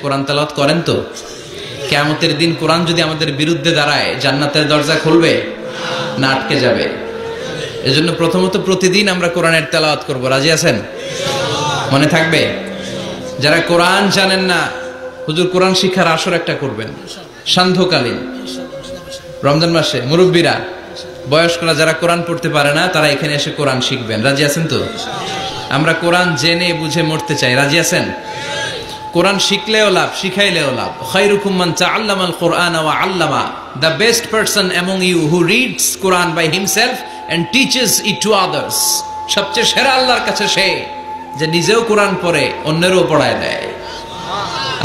কোরআন তেলাওয়াত করেন তো? কিয়ামতের দিন কোরআন যদি আমাদের বিরুদ্ধে দাঁড়ায়, জান্নাতের দরজা খুলবে না আটকে যাবে? এজন্য প্রথমত প্রতিদিন আমরা কোরআনের তেলাওয়াত করব। রাজি আছেন? মনে থাকবে? যারা কোরআন জানেন না, হুজুর কোরআন শিক্ষার আসর একটা করবেন সান্ধ্যকালীন রমজান মাসে। মুরব্বীরা, বয়স্করা যারা কোরআন পড়তে পারে না, তারা এখানে এসে কোরআন শিখবেন। রাজি আছেন তো? আমরা কোরআন জেনে বুঝে মরতে চাই। রাজি আছেন? কোরআন শিখলেও লাভ, শিখাইলেও লাভ। খায়রুকুম মান তাআল্লামাল কুরআন ওয়া আল্লামা। The best person among you who reads Quran by himself and teaches it to others. সবচেয়ে সেরা আল্লাহর কাছে সে যে নিজেও কোরআন পড়ে অন্যেরও পড়ায় দেয়।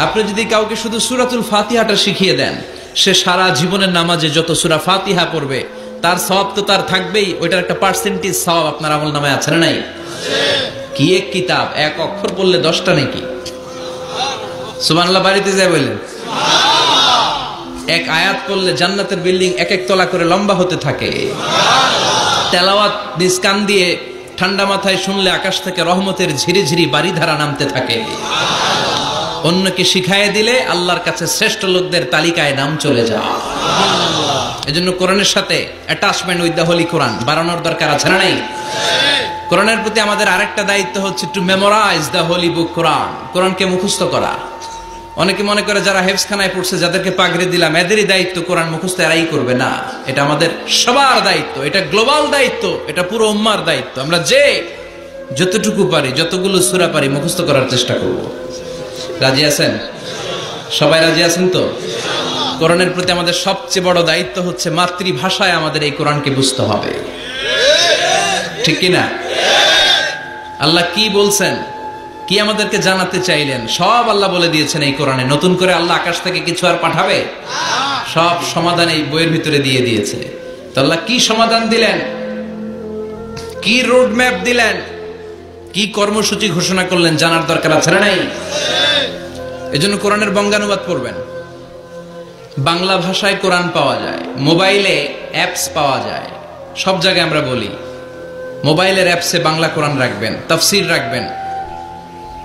আপনি যদি কাউকে শুধু সূরাতুল ফাতিহাটা শিখিয়ে দেন, সে সারা জীবনের নামাজে যত সূরা ফাতিহা পড়বে তার সওয়াব তো তার থাকবেই, ওইটার একটা পার্সেন্টেজ সওয়াব আপনার আমলনামায় আছে না নাই? কি এক কিতাব, এক অক্ষর পড়লে 10টা নাকি? সুবহানাল্লাহ বাড়িতে যায় বললেন। এক আয়াত পড়লে জান্নাতের বিল্ডিং এক এক তলা করে লম্বা হতে থাকে। তেলাওয়াত নিজ কান দিয়ে ঠান্ডা মাথায় শুনলে আকাশ থেকে রহমতের ঝিরিঝিরি বাড়িধারা নামতে থাকে। অন্যকে শিখাইয়ে দিলে আল্লাহর কাছে শ্রেষ্ঠ লোকদের তালিকায় নাম চলে যায়। এজন্য কোরআনের সাথে অ্যাটাচমেন্ট উইথ দ্য হোলি কোরআন বাড়ানোর দরকার আছে না নাই? কোরআনের প্রতি আমাদের আরেকটা দায়িত্ব হচ্ছে টু মেমোরাইজ দ্য হোলি বুক কোরআন। কোরআনকে মুখস্থ করা। অনেকে মনে করে যারা হেফজখানায় পড়ছে, যাদেরকে পাগড়ি দিলাম, এদেরই দায়িত্ব কোরআন মুখস্থ, এরাই করবে। না, এটা আমাদের সবার দায়িত্ব, এটা গ্লোবাল দায়িত্ব, এটা পুরো উম্মার দায়িত্ব। আমরা যে যতটুকু পারি, যতগুলো সূরা পারি মুখস্থ করার চেষ্টা করব। রাজি আছেন? সবাই রাজি আছেন তো? কোরআনের প্রতি আমাদের সবচেয়ে বড় দায়িত্ব হচ্ছে মাতৃভাষায় আমাদের এই কোরআনকে বুঝতে হবে। ঠিক কিনা? আল্লাহ কি বলছেন, কি আমাদেরকে জানাতে চাইলেন, সব আল্লাহ বলে দিয়েছেন এই কোরআনে। নতুন করে আল্লাহ আকাশ থেকে কিছু আর পাঠাবে? সব সমাধান এই বইয়ের ভিতরে দিয়ে দিয়েছে। তো আল্লাহ কি সমাধান দিলেন, কি রোড ম্যাপ দিলেন, কি কর্মসূচি ঘোষণা করলেন, জানার দরকার আছে না নাই? এজন্য কোরআনের বঙ্গানুবাদ পড়বেন। বাংলা ভাষায় কোরআন পাওয়া যায়, মোবাইলে অ্যাপস পাওয়া যায়। সব জায়গায় আমরা বলি মোবাইলের অ্যাপসে বাংলা কোরআন রাখবেন, তাফসীর রাখবেন।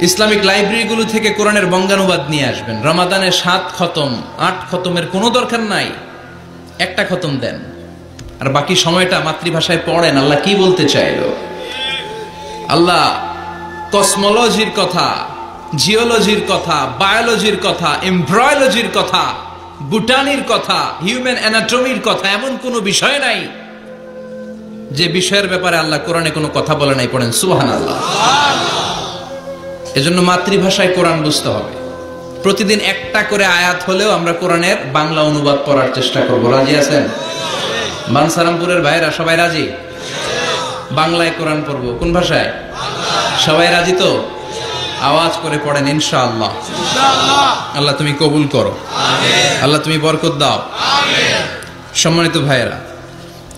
ইসলামিক লাইব্রেরিগুলো থেকে কোরআনের বঙ্গানুবাদ নিয়ে আসবেন। রমাদানে 7 খতম 8 খতমের কোনো দরকার নাই, একটা খতম দেন, আর বাকি সময়টা মাতৃভাষায় পড়েন। আল্লাহ কি বলতে চাইলো? আল্লাহ কসমোলজির কথা, জিওলজির কথা, বায়োলজির কথা, এমব্রয়োলজির কথা, বুটানির কথা, হিউম্যান অ্যানাটমির কথা, এমন কোনো বিষয় নাই যে বিষয়ের ব্যাপারে আল্লাহ কোরআনে কোনো কথা বলে নাই। পড়েন সুবহানাল্লাহ। এজন্য মাতৃভাষায় কোরআন বুঝতে হবে। প্রতিদিন একটা করে আয়াত হলেও আমরা কোরআনের বাংলা অনুবাদ পড়ার চেষ্টা করব। রাজি আছেন? বানসারামপুরের ভাইরা সবাই রাজি? বাংলায় কোরআন পড়ব। কোন ভাষায়? সবাই রাজি তো? আওয়াজ করে পড়েন ইনশাআল্লাহ। আল্লাহ তুমি কবুল করো, আল্লাহ তুমি বরকত দাও। সম্মানিত ভাইয়েরা,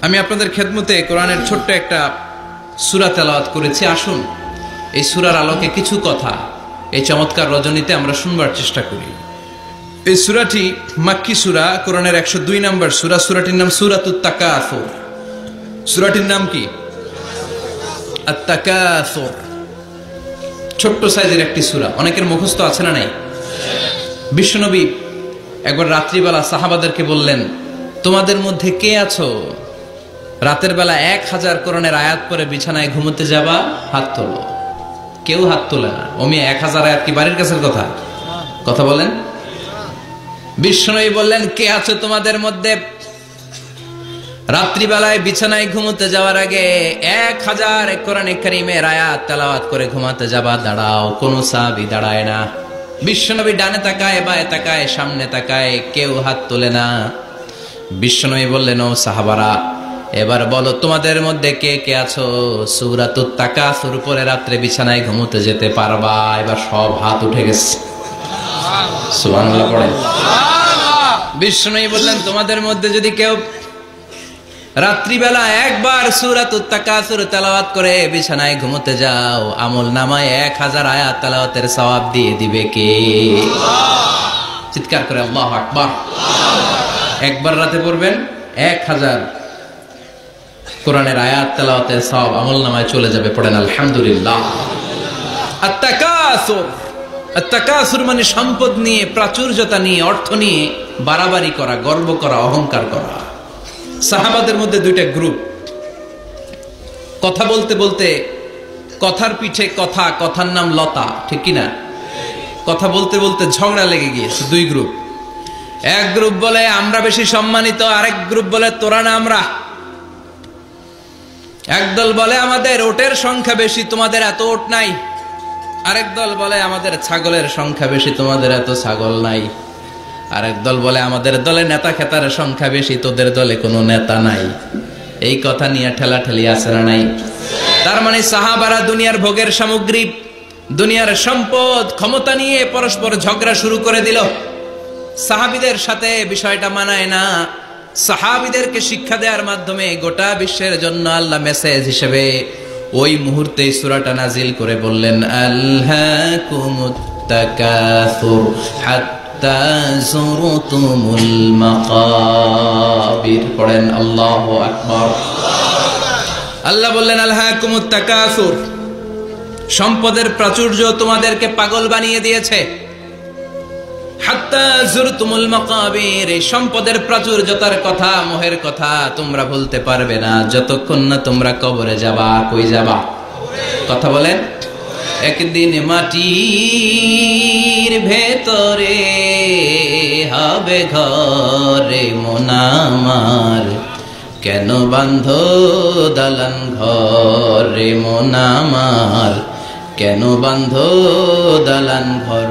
আমি আপনাদের খেদমতে কোরআনের ছোট্ট একটা সূরা তেলাওয়াত করেছি। আসুন এই সূরার আলোকে কিছু কথা এই চমৎকার রজনীতে আমরা শুনবার চেষ্টা করি। এই সূরাটি মাক্কি সূরা, কোরআনের 102 নম্বর সূরা। সূরাটির নাম সূরাতুত তাকাসুর। সূরাটির নাম কি? আত-তাকাসুর। ছোট্ট সাইজের একটি সূরা, অনেকের মুখস্থ আছে না নাই? বিশ্বনবী একবার রাত্রিবেলা সাহাবাদেরকে বললেন, তোমাদের মধ্যে কে আছো রাতের বেলা 1000 কোরআনের আয়াত পড়ে বিছানায় ঘুমোতে যাবা? হাত তোলো। কেউ হাত তোলে না। ওমি 1000 আয়াত কি বাড়ির কাছের কথা? কথা বলেন। বিশ্বনবী বললেন, কে আছো তোমাদের মধ্যে রাত্রিবেলায় বিছানায় ঘুমোতে যাওয়ার আগে 1000 কোরআনে কারীমের আয়াত তেলাওয়াত করে ঘুমাতে যাবা? দাঁড়াও। কোন সাহাবী দাঁড়ায় না। বিশ্বনবী ডানে তাকায়, বায়ে তাকায়, সামনে তাকায়, কেউ হাত তোলে না। বিশ্বনবী বললেন, ও সাহাবারা, এবার বলো তোমাদের মধ্যে কে কে আছো সূরাতুত তাকাসুর পরে রাত্রে বিছানায় ঘুমোতে যেতে পারবা? এবার সব হাত উঠে গেছে। সুবহানাল্লাহ পড়েন। বিশ্বনবী বললেন, তোমাদের মধ্যে যদি কেউ রাত্রিবেলা একবার সূরাতুত তাকাসুর তেলাওয়াত করে বিছানায় ঘুমোতে যাও, আমল নামায় 1000 আয়াত তেলাওয়াতের সওয়াব দিয়ে দিবে কে? চিৎকার করে আল্লাহু আকবার। একবার রাতে পড়বেন, 1000 কোরআনের আয়াত তেলাওয়াতের সওয়াব আমলনামায় চলে যাবে। পড়েন আলহামদুলিল্লাহ। আত-তাকাসুর তাকাসুর মানে সম্পদ নিয়ে, প্রাচুর্যতা নিয়ে, অর্থ নিয়ে বাড়াবাড়ি করা, গর্ব করা, অহংকার করা। সাহাবাদের মধ্যে দুইটা গ্রুপ, কথা বলতে বলতে কথার পিঠে কথা, কথার নাম লতা, ঠিক কিনা? কথা বলতে বলতে ঝগড়া লেগে গিয়েছে। দুই গ্রুপ, এক গ্রুপ বলে আমরা বেশি সম্মানিত, আরেক গ্রুপ বলে তোরা না আমরা। একদল বলে আমাদের ওটের সংখ্যা বেশি, তোমাদের এত ওট নাই। আরেক দল বলে আমাদের ছাগলের সংখ্যা বেশি, তোমাদের এত ছাগল নাই। আরেক দল বলে আমাদের দলে নেতা খেতার সংখ্যা বেশি, তোদের দলে কোনো নেতা নাই। এই কথা নিয়ে ঠেলাঠেলি আছে না নাই? তার মানে সাহাবারা দুনিয়ার ভোগের সামগ্রী, দুনিয়ার সম্পদ, ক্ষমতা নিয়ে পরস্পর ঝগড়া শুরু করে দিল। সাহাবীদের সাথে বিষয়টা মানায় না। সাহাবীদেরকে শিক্ষা দেওয়ার মাধ্যমে গোটা বিশ্বের জন্য আল্লাহ মেসেজ হিসেবে ওই মুহূর্তে সূরাটা নাজিল করে বললেন, আলহাকুমুত তাকাসুর হাত্তা যুরতুমুল মাকাবির। পড়েন আল্লাহু আকবার। আল্লাহ বললেন আলহাকুমুত তাকাসুর, সম্পদের প্রাচুর্য তোমাদেরকে পাগল বানিয়ে দিয়েছে। হাত্তা যুরতুমুল মাকাবির, এই সম্পদের প্রাচুর্যতার কথা, মোহের কথা তোমরা ভুলতে পারবে না যতক্ষণ না তোমরা কবরে যাবা। কই যাবা? কথা বলেন। একদিন মাটির ভেতরে হবে ঘরে মন আমার, কেন বান্ধ দালান ঘরে মন আমার, কেন বান্ধ দালান ঘর।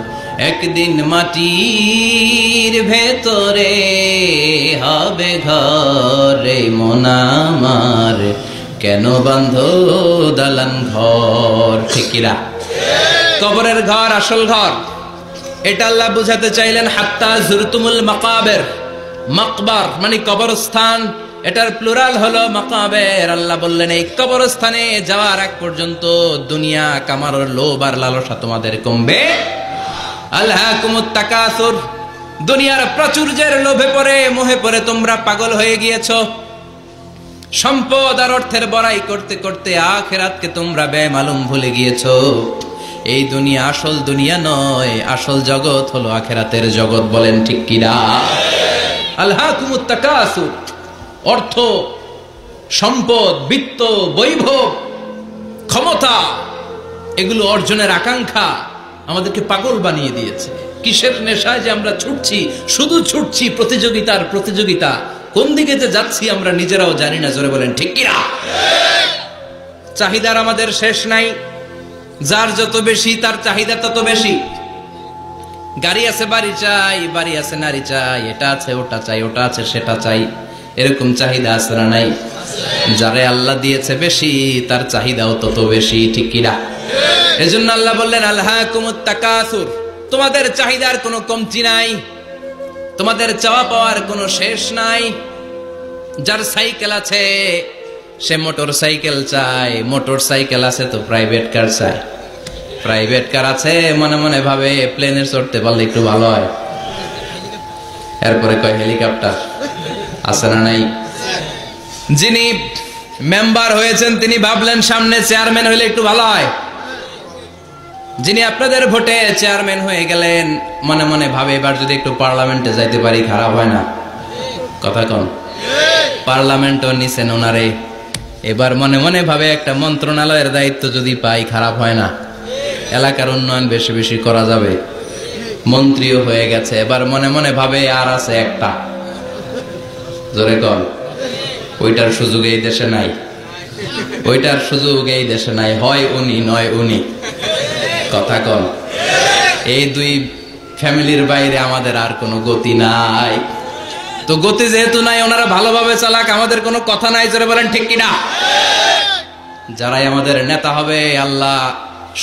একদিন মাটির ভেতরে হবে ঘরে মন আমার, কেন বান্ধ দালান ঘর। ঠিক কিনা? কবরের ঘর আসল ঘর, এটা আল্লাহ বুঝাতে চাইলেন। হাত্তা যুরতুমুল মাকাবির, মাকবার মানে কবরস্থান, এটার প্লুরাল হলো মাকাবের। আল্লাহ বললেন এই কবরস্থানে যাওয়ার আগ পর্যন্ত দুনিয়া কামানোর লোভ আর লালসা তোমাদের কমবে। আলহাকুমুত তাকাসুর, দুনিয়ার প্রাচুর্যের লোভে পড়ে, মোহে পড়ে তোমরা পাগল হয়ে গিয়েছো। সম্পদ আর অর্থের বড়াই করতে করতে আখিরাতকে তোমরা বেমালুম ভুলে গিয়েছো। এই দুনিয়া আসল দুনিয়া নয়, আসল জগৎ হলো আখিরাতের জগৎ। বলেন ঠিক কিনা? আলহাকুমুত তাকাসুর, অর্থ, সম্পদ, বিত্ত, বৈভব, ক্ষমতা, এগুলো অর্জনের আকাঙ্ক্ষা আমাদেরকে পাগল বানিয়ে দিয়েছে। কিসের নেশায় যে আমরা ছুটছি, শুধু ছুটছি, প্রতিযোগিতার প্রতিযোগিতা, কোন দিকে যে যাচ্ছি আমরা নিজেরাও জানি না। জোরে বলেন ঠিক কিনা? চাহিদার আমাদের শেষ নাই, যার যত বেশি তার চাহিদা তত বেশি। গাড়ি আছে বাড়ি চাই, বাড়ি আছে নারী চাই, এটা আছে ওটা চাই, ওটা আছে সেটা চাই, এরকম চাহিদা আছে না নাই? যারে আল্লাহ দিয়েছে বেশি তার চাহিদাও তত বেশি। ঠিক কিনা? এজন্য আল্লাহ বললেন আলহাকুমুত তাকাসুর, তোমাদের চাহিদার কোনো কমতি নাই, তোমাদের চাওয়া পাওয়ার কোনো শেষ নাই। যার সাইকেল আছে সে মোটর সাইকেল চায়, মোটর সাইকেল আছে তো প্রাইভেট কার চায়, প্রাইভেট কার আছে মনে মনে ভাবে প্লেনে চড়তে পারলে একটু ভালো হয়। এরপরে কয় হেলিকপ্টার আছে না নাই? যিনি মেম্বার হয়েছেন তিনি ভাবলেন সামনে চেয়ারম্যান হলে একটু ভালো হয়। যিনি আপনাদের ভোটে চেয়ারম্যান হয়ে গেলেন মনে মনে ভাবে এবার যদি একটু পার্লামেন্টে যাইতে পারি খারাপ হয় না। কথা কন। পার্লামেন্টও নিছেন ওনারে, এবার মনে মনে ভাবে একটা মন্ত্রণালয়ের দায়িত্ব যদি পাই খারাপ হয় না, এলাকার উন্নয়ন বেশি বেশি করা যাবে। মন্ত্রীও হয়ে গেছে, এবার মনে মনে ভাবে আর আছে একটা। জোরে কন। ওইটার সুযোগ এই দেশে নাই, ওইটার সুযোগ এই দেশে নাই, হয় উনি নয় উনি। কথা কন। এই দুই ফ্যামিলির বাইরে আমাদের আর কোনো গতি নাই। তো গতি যেহেতু নাই, ওনারা ভালোভাবে চালাক, আমাদের কোনো কথা নাই। জোরে বলেন ঠিক কিনা? যারাই আমাদের নেতা হবে আল্লাহ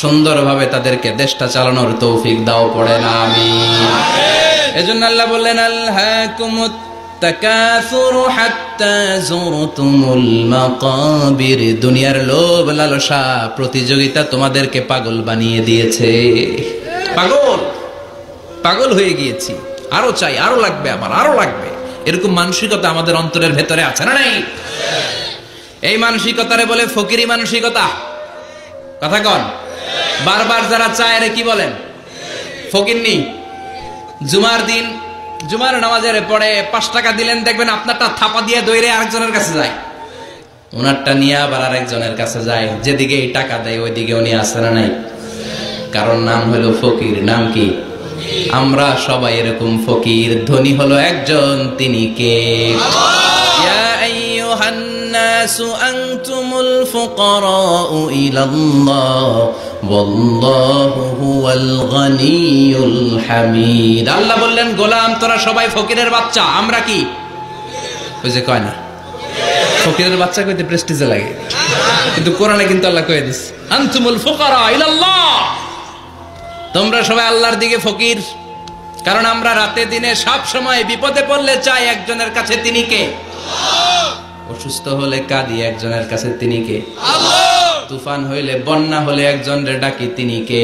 সুন্দরভাবে তাদেরকে দেশটা চালানোর তৌফিক দাও। পড়ে না আমিন। এজন্য আল্লাহ বললেন আলহাকুমুত তাকাসুর হাত্তা যুরতুমুল মাকাবির, দুনিয়ার লোভ লালসা প্রতিযোগিতা তোমাদেরকে পাগল বানিয়ে দিয়েছে। পাগল পাগল হয়ে গিয়েছি, আরো চাই, আরো লাগবে, আমার আরো লাগবে, এরকম মানসিকতা আমাদের অন্তরের ভেতরে আছে না নাই? এই মানসিকতারে বলে ফকিরি মানসিকতা। কথা কন। বারবার যারা চায় রে কি বলেন? ফকিন্নি। জুমার দিন জুমার নামাজের পরে 5 টাকা দিলেন, দেখবেন আপনারটা থাপা দিয়ে দৌড়ে আরেকজনের কাছে যায়, ওনারটা নিয়ে আবার আরেকজনের কাছে যায়। যেদিকে এই টাকা দেয় ওইদিকে উনি আসে না নাই, কারণ নাম হলো ফকির। নাম কি? আমরা সবাই এরকম ফকির। ধনী হলো একজন, তিনি কে? ইয়া আইয়ুহান নাসু আনতুমুল ফুকারাউ ইলাল্লাহ ওয়াল্লাহু হুয়াল গনিয়ুল হামিদ। আল্লাহ বললেন, গোলাম তোরা সবাই ফকিরের বাচ্চা। আমরা কি? ওই যে কয় না, ফকিরের বাচ্চা কইতে প্রেস্টিজে লাগে, কিন্তু কোরআনে কিন্তু আল্লাহ কয়ে দিচ্ছে আনতুমুল ফুকারা ইলাল্লাহ, তোমরা সবাই আল্লাহর দিকে ফকির। কারণ আমরা রাতে দিনে সব সময় বিপদে পড়লে চাই একজনের কাছে, তিনি কে? অসুস্থ হলে কাঁদি একজনের কাছে, তিনি কে? তুফান হইলে, বন্যা হলে একজনের ডাকি, তিনি কে?